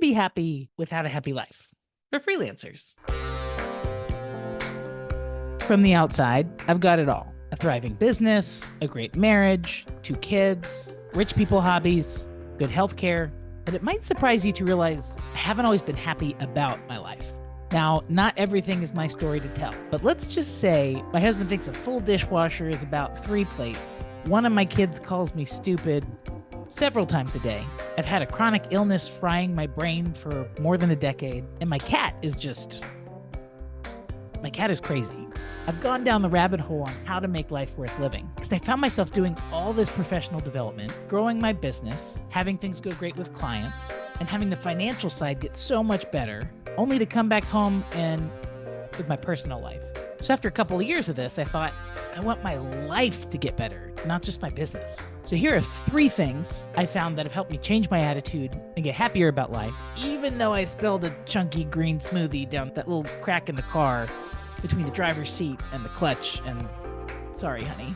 be happy without a happy life for freelancers. From the outside, I've got it all. A thriving business, a great marriage, 2 kids, rich people hobbies, good healthcare. But it might surprise you to realize I haven't always been happy about my life. Now, not everything is my story to tell, but let's just say my husband thinks a full dishwasher is about 3 plates. One of my kids calls me stupid several times a day. I've had a chronic illness frying my brain for more than a decade, and my cat is crazy. I've gone down the rabbit hole on how to make life worth living because I found myself doing all this professional development, growing my business, having things go great with clients, and having the financial side get so much better, only to come back home and with my personal life. So after a couple of years of this, I thought, I want my life to get better, not just my business. So here are 3 things I found that have helped me change my attitude and get happier about life, even though I spilled a chunky green smoothie down that little crack in the car between the driver's seat and the clutch, and sorry, honey.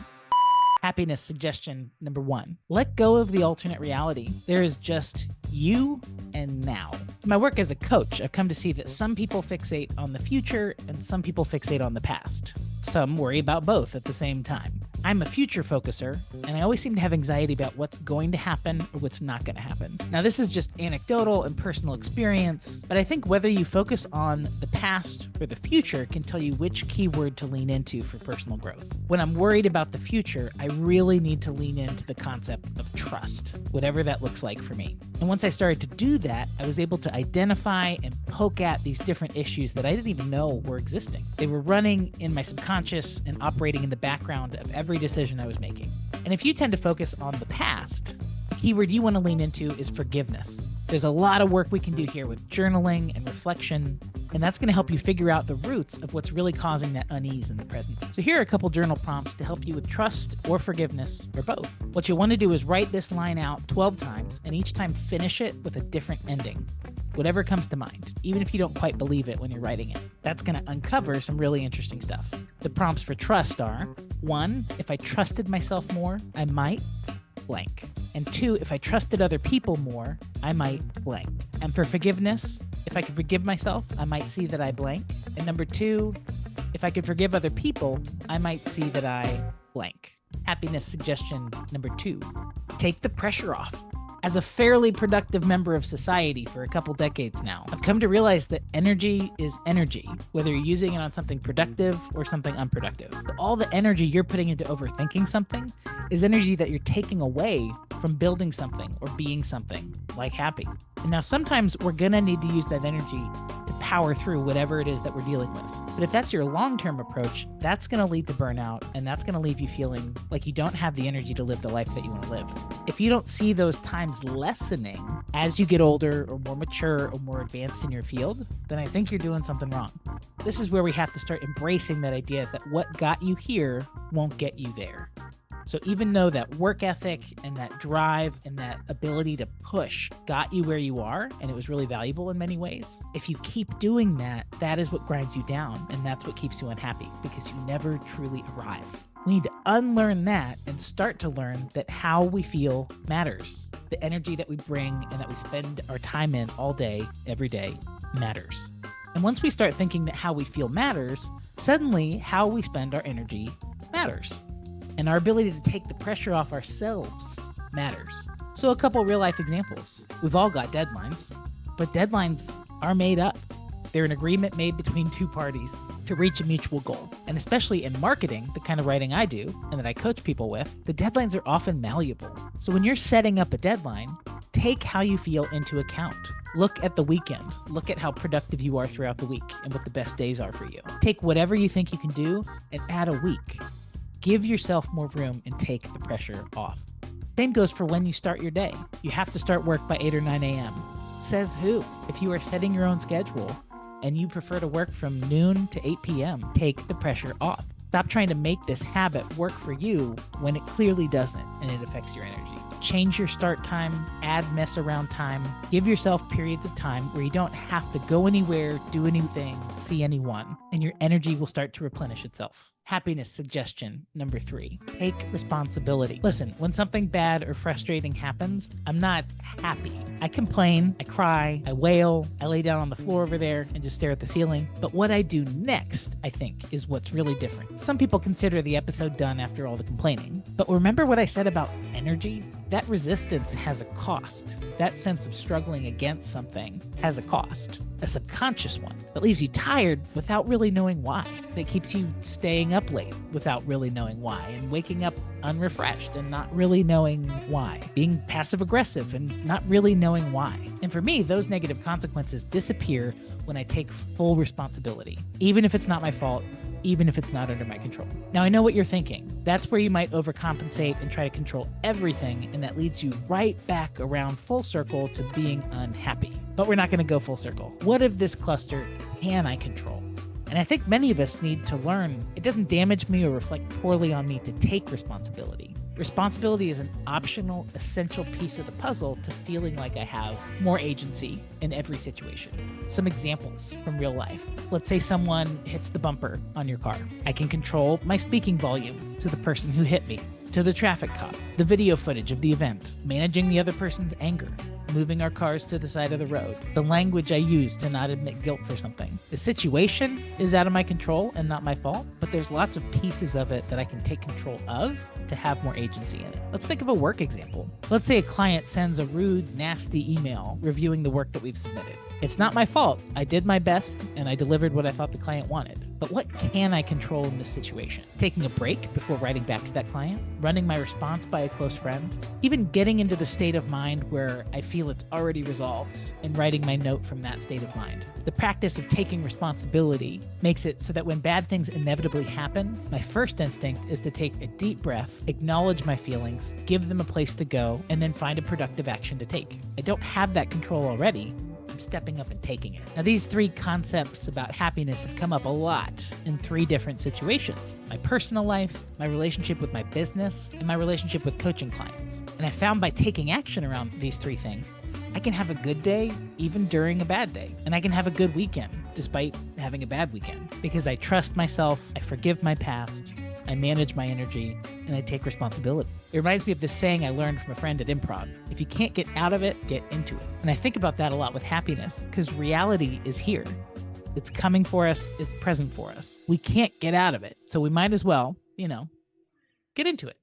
Happiness suggestion number 1. Let go of the alternate reality. There is just you and now. In my work as a coach, I've come to see that some people fixate on the future and some people fixate on the past. Some worry about both at the same time. I'm a future focuser, and I always seem to have anxiety about what's going to happen or what's not going to happen. Now, this is just anecdotal and personal experience, but I think whether you focus on the past or the future can tell you which keyword to lean into for personal growth. When I'm worried about the future, I really need to lean into the concept of trust, whatever that looks like for me. And once I started to do that, I was able to identify and poke at these different issues that I didn't even know were existing. They were running in my subconscious and operating in the background of every decision I was making. And if you tend to focus on the past, the keyword you want to lean into is forgiveness. There's a lot of work we can do here with journaling and reflection, and that's going to help you figure out the roots of what's really causing that unease in the present. So here are a couple journal prompts to help you with trust or forgiveness or both. What you want to do is write this line out 12 times, and each time finish it with a different ending. Whatever comes to mind, even if you don't quite believe it when you're writing it. That's going to uncover some really interesting stuff. The prompts for trust are: 1, if I trusted myself more, I might blank. And 2, if I trusted other people more, I might blank. And for forgiveness, if I could forgive myself, I might see that I blank. And number 2, if I could forgive other people, I might see that I blank. Happiness suggestion number 2, take the pressure off. As a fairly productive member of society for a couple decades now, I've come to realize that energy is energy, whether you're using it on something productive or something unproductive. But all the energy you're putting into overthinking something is energy that you're taking away from building something or being something, like happy. And now sometimes we're gonna need to use that energy to power through whatever it is that we're dealing with. But if that's your long-term approach, that's going to lead to burnout, and that's going to leave you feeling like you don't have the energy to live the life that you want to live. If you don't see those times lessening as you get older or more mature or more advanced in your field, then I think you're doing something wrong. This is where we have to start embracing that idea that what got you here won't get you there. So even though that work ethic and that drive and that ability to push got you where you are, and it was really valuable in many ways, if you keep doing that, that is what grinds you down, and that's what keeps you unhappy, because you never truly arrive. We need to unlearn that and start to learn that how we feel matters. The energy that we bring and that we spend our time in all day, every day, matters. And once we start thinking that how we feel matters, suddenly how we spend our energy matters. And our ability to take the pressure off ourselves matters. So a couple real life examples. We've all got deadlines, but deadlines are made up. They're an agreement made between 2 parties to reach a mutual goal. And especially in marketing, the kind of writing I do and that I coach people with, the deadlines are often malleable. So when you're setting up a deadline, take how you feel into account. Look at the weekend. Look at how productive you are throughout the week and what the best days are for you. Take whatever you think you can do and add a week. Give yourself more room and take the pressure off. Same goes for when you start your day. You have to start work by 8 or 9 a.m. Says who? If you are setting your own schedule and you prefer to work from noon to 8 p.m., take the pressure off. Stop trying to make this habit work for you when it clearly doesn't and it affects your energy. Change your start time, add mess around time, give yourself periods of time where you don't have to go anywhere, do anything, see anyone, and your energy will start to replenish itself. Happiness suggestion number 3, take responsibility. Listen, when something bad or frustrating happens, I'm not happy. I complain, I cry, I wail, I lay down on the floor over there and just stare at the ceiling. But what I do next, I think, is what's really different. Some people consider the episode done after all the complaining. But remember what I said about energy? That resistance has a cost. That sense of struggling against something has a cost. A subconscious one that leaves you tired without really knowing why. That keeps you staying up late without really knowing why, and waking up unrefreshed and not really knowing why. Being passive aggressive and not really knowing why. And for me, those negative consequences disappear when I take full responsibility, even if it's not my fault, even if it's not under my control. Now, I know what you're thinking. That's where you might overcompensate and try to control everything, and that leads you right back around full circle to being unhappy. But we're not going to go full circle. What of this cluster can I control? And I think many of us need to learn it doesn't damage me or reflect poorly on me to take responsibility. Responsibility is an optional, essential piece of the puzzle to feeling like I have more agency in every situation. Some examples from real life. Let's say someone hits the bumper on your car. I can control my speaking volume to the person who hit me, to the traffic cop, the video footage of the event, managing the other person's anger, moving our cars to the side of the road, the language I use to not admit guilt for something. The situation is out of my control and not my fault, but there's lots of pieces of it that I can take control of to have more agency in it. Let's think of a work example. Let's say a client sends a rude, nasty email reviewing the work that we've submitted. It's not my fault. I did my best and I delivered what I thought the client wanted. But what can I control in this situation? Taking a break before writing back to that client, running my response by a close friend, even getting into the state of mind where I feel it's already resolved and writing my note from that state of mind. The practice of taking responsibility makes it so that when bad things inevitably happen, my first instinct is to take a deep breath, acknowledge my feelings, give them a place to go, and then find a productive action to take. I don't have that control already. I'm stepping up and taking it. Now, these 3 concepts about happiness have come up a lot in 3 different situations. My personal life, my relationship with my business, and my relationship with coaching clients. And I found by taking action around these 3 things, I can have a good day even during a bad day. And I can have a good weekend despite having a bad weekend. Because I trust myself, I forgive my past, I manage my energy, and I take responsibility. It reminds me of this saying I learned from a friend at improv. If you can't get out of it, get into it. And I think about that a lot with happiness because reality is here. It's coming for us, it's present for us. We can't get out of it. So we might as well, get into it.